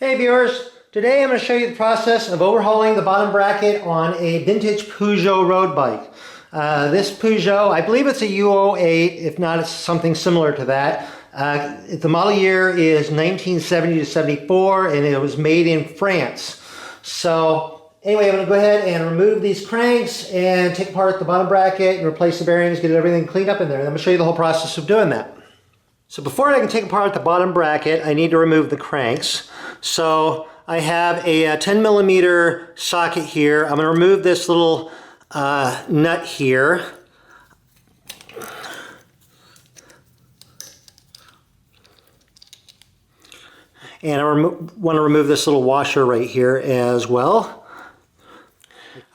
Hey viewers, today I'm going to show you the process of overhauling the bottom bracket on a vintage Peugeot road bike. This Peugeot, I believe it's a U08, if not it's something similar to that. The model year is 1970 to 74 and it was made in France. So anyway, I'm going to go ahead and remove these cranks and take apart the bottom bracket and replace the bearings, get everything cleaned up in there. And I'm going to show you the whole process of doing that. So before I can take apart the bottom bracket, I need to remove the cranks. So I have a 10 millimeter socket here. I'm going to remove this little nut here. And I want to remove this little washer right here as well.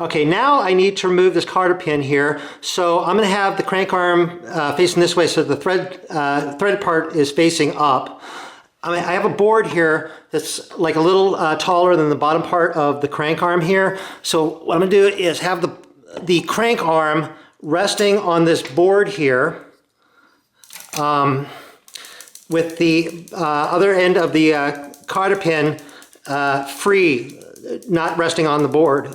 Okay, now I need to remove this cotter pin here. So I'm going to have the crank arm facing this way so the threaded part is facing up. I have a board here that's like a little taller than the bottom part of the crank arm here. So what I'm going to do is have the crank arm resting on this board here with the other end of the cotter pin free, not resting on the board.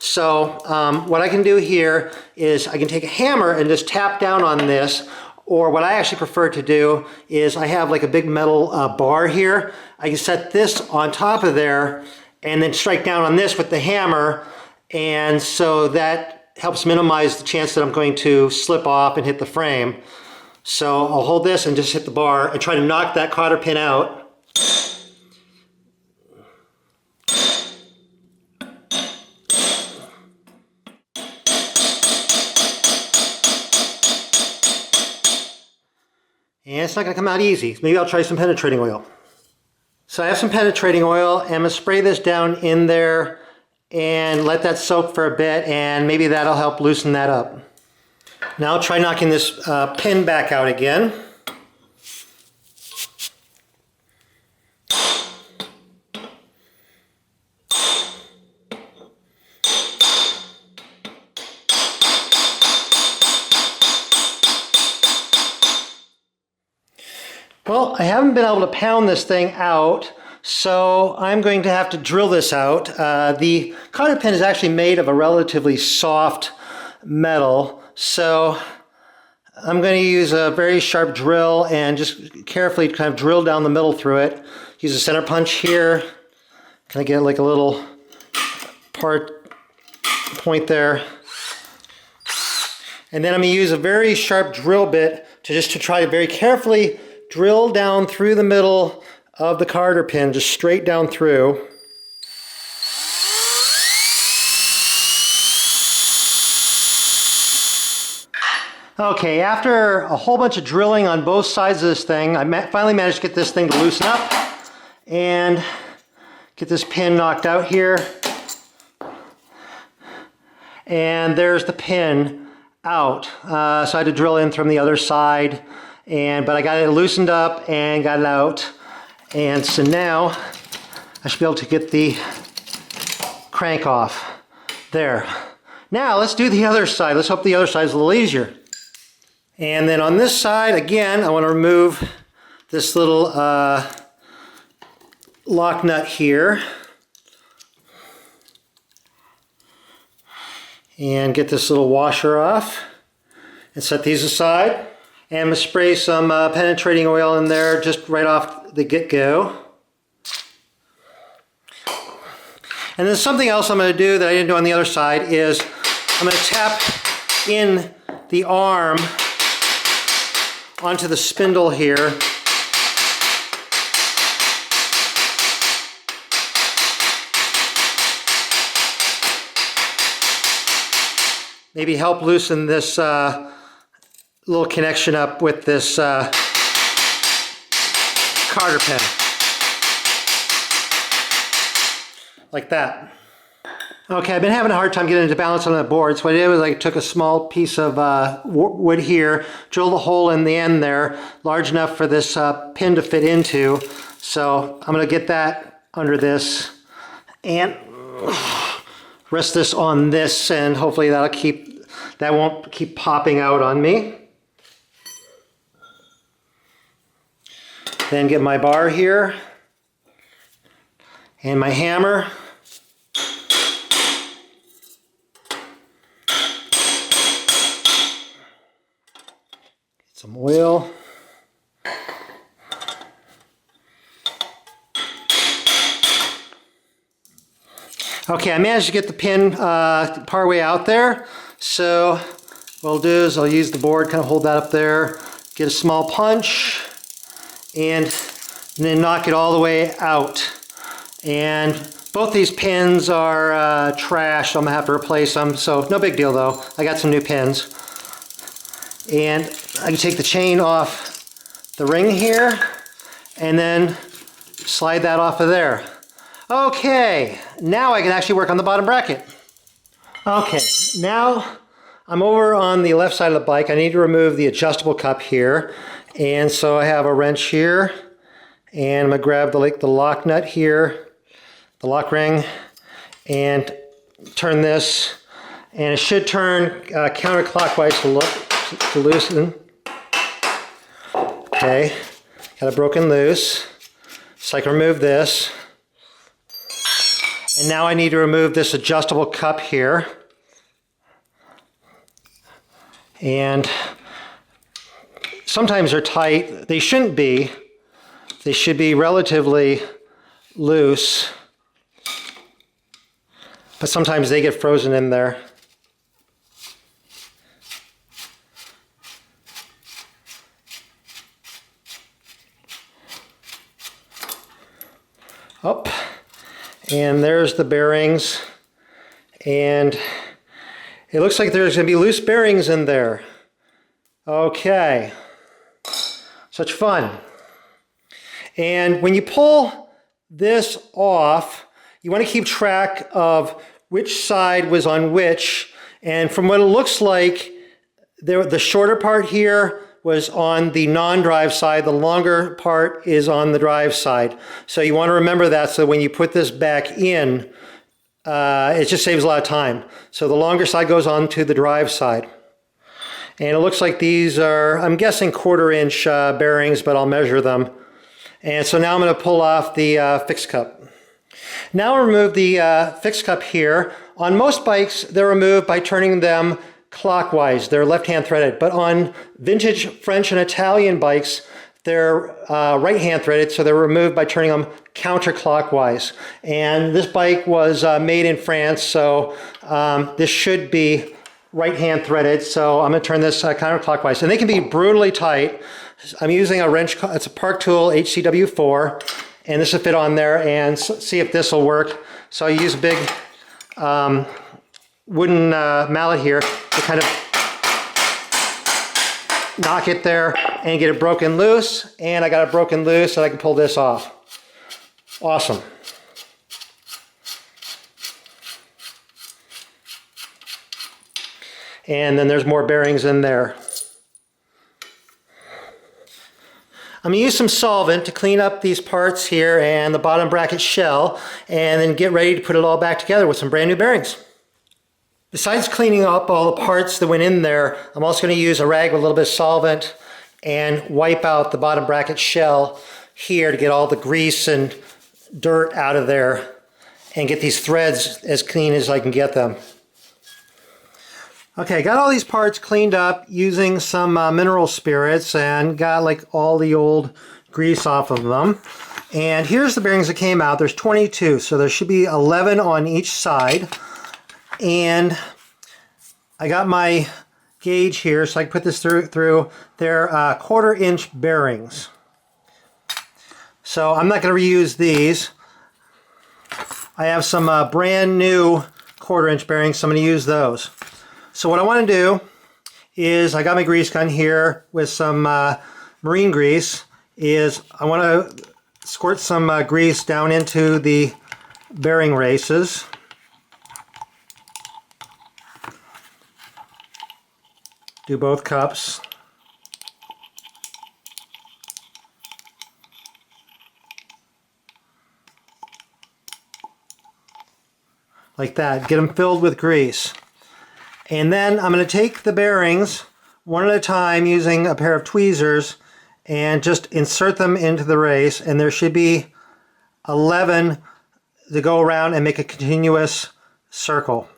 So what I can do here is I can take a hammer and just tap down on this, or what I actually prefer to do is I have like a big metal bar here. I can set this on top of there and then strike down on this with the hammer, and so that helps minimize the chance that I'm going to slip off and hit the frame. So I'll hold this and just hit the bar and try to knock that cotter pin out. And it's not going to come out easy. Maybe I'll try some penetrating oil. So I have some penetrating oil and I'm going to spray this down in there and let that soak for a bit, and maybe that'll help loosen that up. Now I'll try knocking this pin back out again. Well, I haven't been able to pound this thing out, so I'm going to have to drill this out. The cotter pin is actually made of a relatively soft metal, so I'm going to use a very sharp drill and just carefully kind of drill down the middle through it. Use a center punch here, kind of get like a little point there. And then I'm going to use a very sharp drill bit to try to very carefully drill down through the middle of the cotter pin, just straight down through. Okay, after a whole bunch of drilling on both sides of this thing, I finally managed to get this thing to loosen up and get this pin knocked out here. And there's the pin out. So I had to drill in from the other side. But I got it loosened up and got it out, and so now I should be able to get the crank off there. Now let's do the other side. Let's hope the other side is a little easier. And then on this side, again, I want to remove this little lock nut here and get this little washer off and set these aside. And I'm going to spray some penetrating oil in there just right off the get-go. And then something else I'm going to do that I didn't do on the other side is I'm going to tap in the arm onto the spindle here. Maybe help loosen this little connection up with this cotter pin, like that. Okay, I've been having a hard time getting it to balance on the board, so what I did was I took a small piece of wood here, drilled a hole in the end there, large enough for this pin to fit into. So I'm going to get that under this and rest this on this, and hopefully that won't keep popping out on me. Then get my bar here and my hammer. Get some oil. Okay, I managed to get the pin part way out there. So what I'll do is I'll use the board, kind of hold that up there, get a small punch, and then knock it all the way out. And both these pins are trash, so I'm gonna have to replace them. So no big deal though. I got some new pins. And I can take the chain off the ring here, and then slide that off of there. Okay, now I can actually work on the bottom bracket. Okay, now I'm over on the left side of the bike. I need to remove the adjustable cup here. And so I have a wrench here, and I'm gonna grab the lock nut here, the lock ring, and turn this, and it should turn counterclockwise to loosen. Okay, got it broken loose. So I can remove this. And now I need to remove this adjustable cup here. And sometimes they're tight. They shouldn't be. They should be relatively loose. But sometimes they get frozen in there. Up. And there's the bearings, and it looks like there's going to be loose bearings in there. Okay, such fun. And when you pull this off, you want to keep track of which side was on which, and from what it looks like, the shorter part here was on the non-drive side, the longer part is on the drive side. So you want to remember that, so when you put this back in, it just saves a lot of time. So the longer side goes on to the drive side. And it looks like these are, I'm guessing 1/4 inch bearings, but I'll measure them. And so now I'm going to pull off the fixed cup. Now I'll remove the fixed cup here. On most bikes, they're removed by turning them clockwise. They're left-hand threaded, but on vintage French and Italian bikes, they're right-hand threaded, so they're removed by turning them counterclockwise. And this bike was made in France, so this should be right-hand threaded, so I'm going to turn this counterclockwise. And they can be brutally tight. I'm using a wrench, it's a Park Tool HCW4, and this will fit on there, and see if this will work. So I use a big wooden mallet here to kind of knock it there and get it broken loose. And I got it broken loose so I can pull this off. Awesome. And then there's more bearings in there. I'm going to use some solvent to clean up these parts here and the bottom bracket shell, and then get ready to put it all back together with some brand new bearings. Besides cleaning up all the parts that went in there, I'm also going to use a rag with a little bit of solvent and wipe out the bottom bracket shell here to get all the grease and dirt out of there and get these threads as clean as I can get them. Okay, got all these parts cleaned up using some mineral spirits and got like all the old grease off of them. And here's the bearings that came out. There's 22, so there should be 11 on each side. And I got my gauge here, so I can put this through. They're 1/4 inch bearings. So I'm not going to reuse these. I have some brand new 1/4 inch bearings, so I'm going to use those. So what I want to do is, I got my grease gun here with some marine grease, is I want to squirt some grease down into the bearing races. Do both cups. Like that, get them filled with grease. And then I'm going to take the bearings one at a time using a pair of tweezers and just insert them into the race, and there should be 11 to go around and make a continuous circle.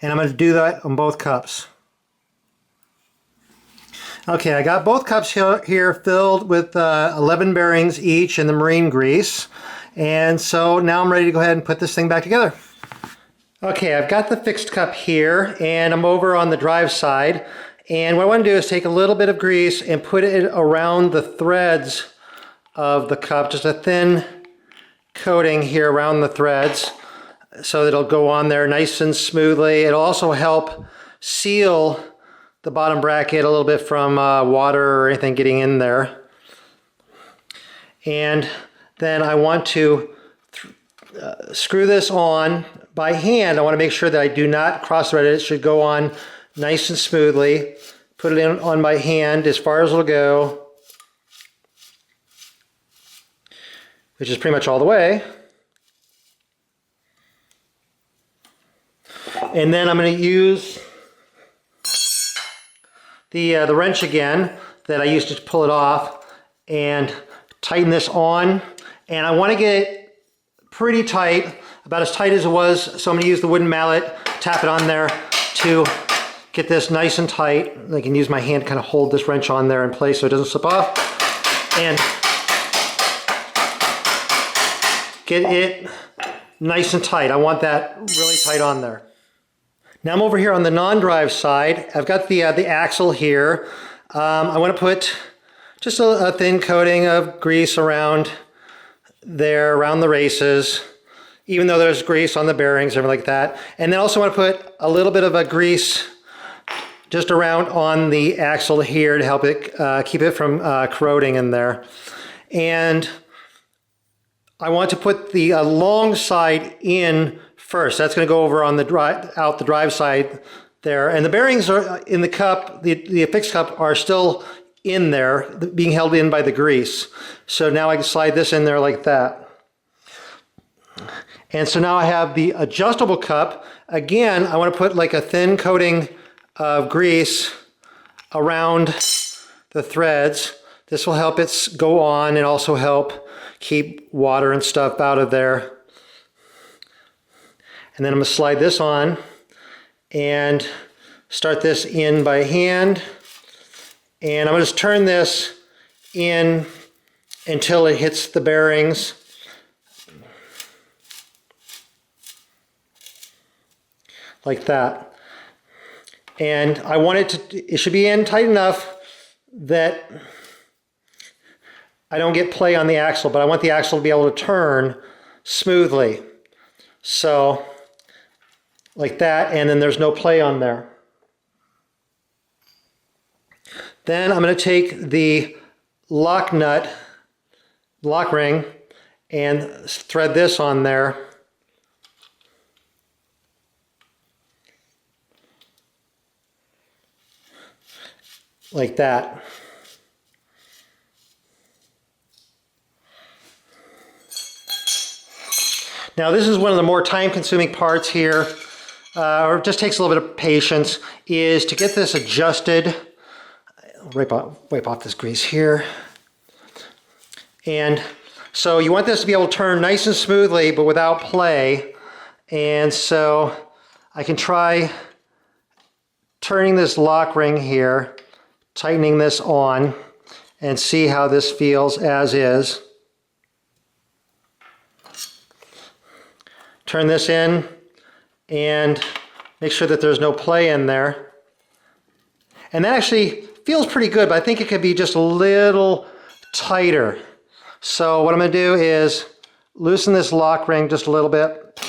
And I'm going to do that on both cups. Okay, I got both cups here filled with 11 bearings each in the marine grease. And so now I'm ready to go ahead and put this thing back together. Okay, I've got the fixed cup here and I'm over on the drive side. And what I want to do is take a little bit of grease and put it around the threads of the cup, just a thin coating here around the threads so that it'll go on there nice and smoothly. It'll also help seal the bottom bracket a little bit from water or anything getting in there. And then I want to screw this on by hand. I want to make sure that I do not cross thread it. It should go on nice and smoothly. Put it in on my hand as far as it'll go, which is pretty much all the way. And then I'm going to use the wrench again that I used to pull it off and tighten this on. And I want to get it pretty tight, about as tight as it was. So I'm going to use the wooden mallet, tap it on there to get this nice and tight. I can use my hand to kind of hold this wrench on there in place so it doesn't slip off. And get it nice and tight. I want that really tight on there. Now I'm over here on the non-drive side. I've got the axle here. I want to put just a thin coating of grease around there, around the races, even though there's grease on the bearings, everything like that. And then also want to put a little bit of a grease just around on the axle here to help it keep it from corroding in there. And I want to put the long side in first. That's going to go over on the out the drive side there. And the bearings are in the cup, the fixed cup are still in there, being held in by the grease. So now I can slide this in there like that. And so now I have the adjustable cup. Again, I want to put like a thin coating of grease around the threads. This will help it go on and also help keep water and stuff out of there. And then I'm going to slide this on and start this in by hand. And I'm going to just turn this in until it hits the bearings. Like that. And I want it should be in tight enough that I don't get play on the axle, but I want the axle to be able to turn smoothly. So, like that, and then there's no play on there. Then I'm going to take the lock ring, and thread this on there. Like that. Now this is one of the more time-consuming parts here, or it just takes a little bit of patience, is to get this adjusted. Wipe off this grease here. And so you want this to be able to turn nice and smoothly, but without play. And so I can try turning this lock ring here, tightening this on, and see how this feels as is. Turn this in and make sure that there's no play in there. And that actually feels pretty good, but I think it could be just a little tighter. So what I'm going to do is loosen this lock ring just a little bit.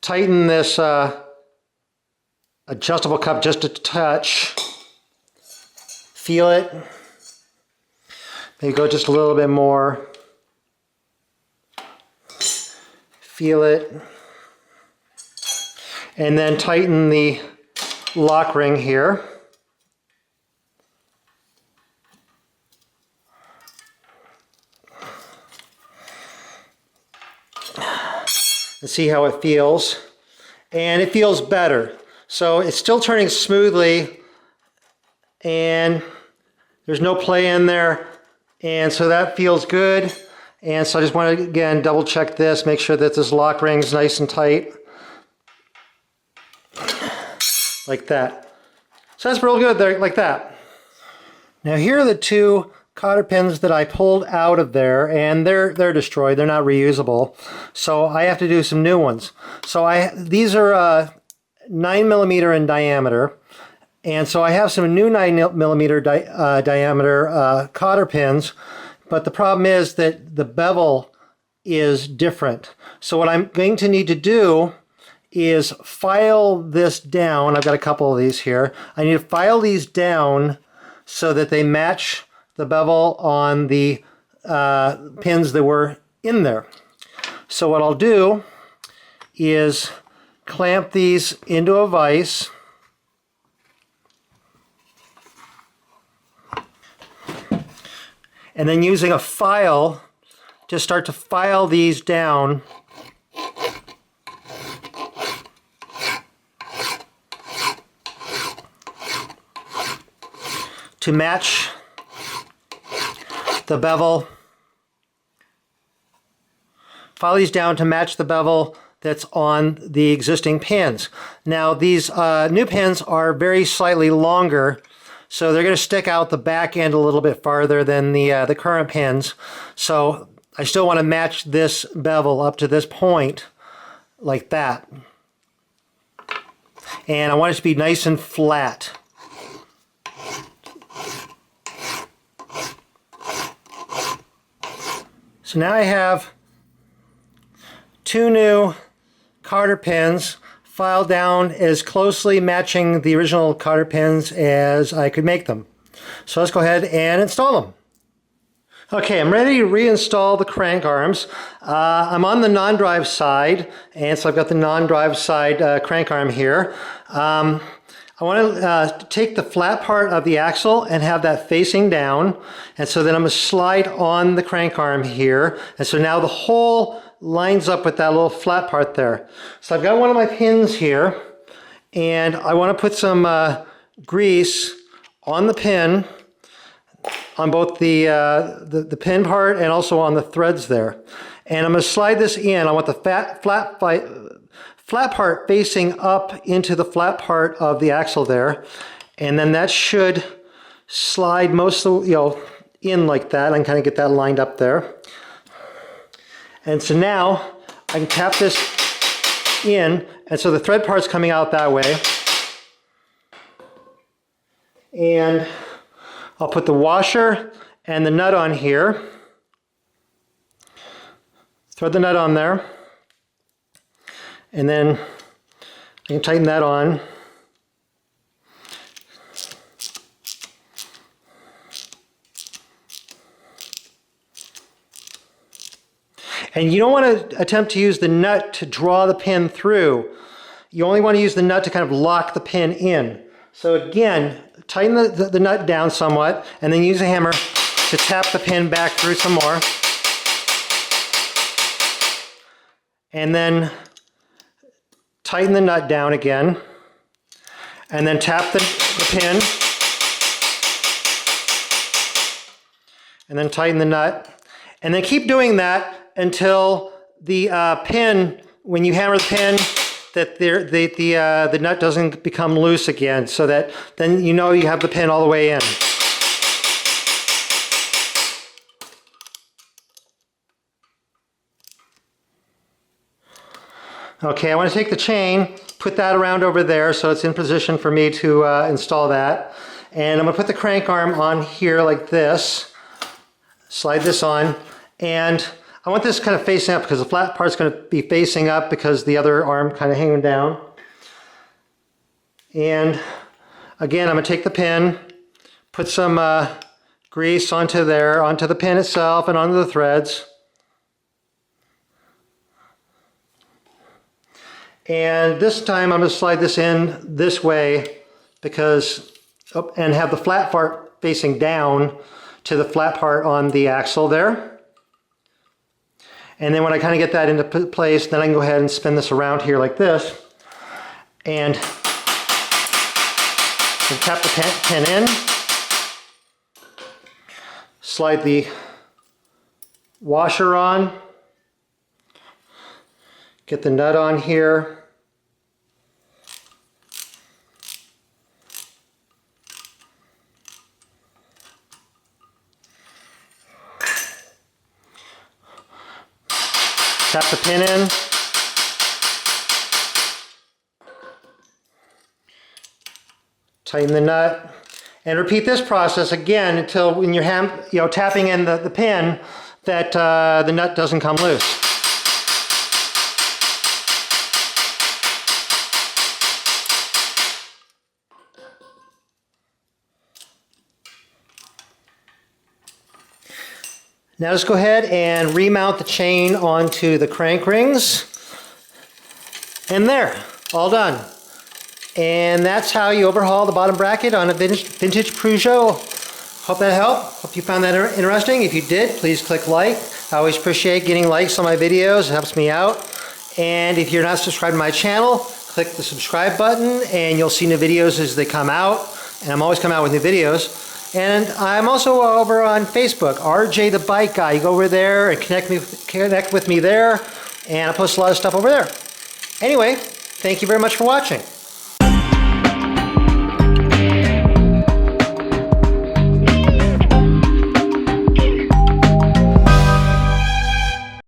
Tighten this adjustable cup just a touch. Feel it. Maybe go just a little bit more. Feel it. And then tighten the lock ring here. And see how it feels. And it feels better. So it's still turning smoothly and there's no play in there. And so that feels good. And so I just want to, again, double check this, make sure that this lock ring's nice and tight. Like that. So that's real good there, like that. Now here are the two cotter pins that I pulled out of there, and they're destroyed. They're not reusable. So I have to do some new ones. So these are 9mm in diameter. And so I have some new 9mm diameter cotter pins, but the problem is that the bevel is different. So what I'm going to need to do is file this down. I've got a couple of these here. I need to file these down so that they match the bevel on the pins that were in there. So what I'll do is clamp these into a vise. And then using a file, just start to file these down to match the bevel. File these down to match the bevel that's on the existing pins. Now these new pins are very slightly longer, so they're going to stick out the back end a little bit farther than the current pins. So I still want to match this bevel up to this point like that. And I want it to be nice and flat. So now I have two new cotter pins filed down as closely matching the original cotter pins as I could make them. So let's go ahead and install them. Okay, I'm ready to reinstall the crank arms. I'm on the non-drive side, and so I've got the non-drive side crank arm here. I want to take the flat part of the axle and have that facing down, and so then I'm going to slide on the crank arm here, and so now the hole lines up with that little flat part there. So I've got one of my pins here, and I want to put some grease on the pin, on both the pin part and also on the threads there. And I'm going to slide this in. I want the flat part facing up into the flat part of the axle there, and then that should slide most of, in like that. I can kind of get that lined up there. And so now I can tap this in, and so the thread part's coming out that way. And I'll put the washer and the nut on here. Thread the nut on there. And then I can tighten that on. And you don't want to attempt to use the nut to draw the pin through. You only want to use the nut to kind of lock the pin in. So again, tighten the nut down somewhat, and then use a hammer to tap the pin back through some more. And then tighten the nut down again, and then tap the pin, and then tighten the nut. And then keep doing that until the pin, when you hammer the pin, that the nut doesn't become loose again, so that then you know you have the pin all the way in. Okay, I want to take the chain, put that around over there so it's in position for me to install that. And I'm going to put the crank arm on here like this, slide this on, and I want this kind of facing up because the flat part's going to be facing up because the other arm kind of hanging down. And again, I'm going to take the pin, put some grease onto there, onto the pin itself and onto the threads. And this time I'm going to slide this in this way because, and have the flat part facing down to the flat part on the axle there. And then when I kind of get that into place, then I can go ahead and spin this around here like this and tap the pin in. Slide the washer on. Get the nut on here. Tap the pin in. Tighten the nut. And repeat this process again until when you're tapping in the pin that the nut doesn't come loose. Now let's go ahead and remount the chain onto the crank rings. And there, all done. And that's how you overhaul the bottom bracket on a vintage Peugeot. Hope that helped. Hope you found that interesting. If you did, please click like. I always appreciate getting likes on my videos. It helps me out. And if you're not subscribed to my channel, click the subscribe button and you'll see new videos as they come out. And I'm always coming out with new videos. And I'm also over on Facebook, RJ the Bike Guy. You go over there and connect with me there. And I post a lot of stuff over there. Anyway, thank you very much for watching.